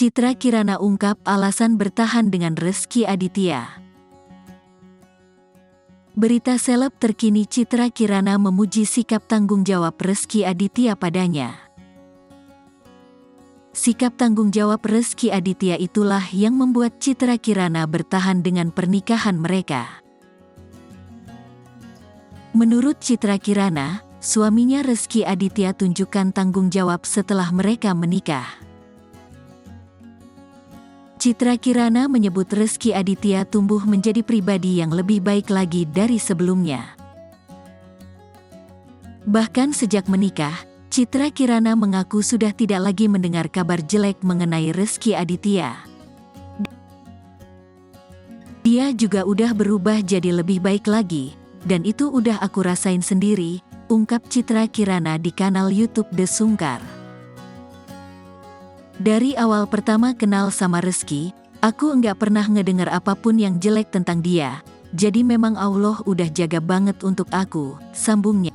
Citra Kirana ungkap alasan bertahan dengan Rezky Aditya. Berita seleb terkini, Citra Kirana memuji sikap tanggung jawab Rezky Aditya padanya. Sikap tanggung jawab Rezky Aditya itulah yang membuat Citra Kirana bertahan dengan pernikahan mereka. Menurut Citra Kirana, suaminya Rezky Aditya tunjukkan tanggung jawab setelah mereka menikah. Citra Kirana menyebut Rezky Aditya tumbuh menjadi pribadi yang lebih baik lagi dari sebelumnya. Bahkan sejak menikah, Citra Kirana mengaku sudah tidak lagi mendengar kabar jelek mengenai Rezky Aditya. Dia juga udah berubah jadi lebih baik lagi, dan itu udah aku rasain sendiri, ungkap Citra Kirana di kanal YouTube The Sungkar. Dari awal pertama kenal sama Rezky, aku enggak pernah ngedengar apapun yang jelek tentang dia, jadi memang Allah udah jaga banget untuk aku, sambungnya.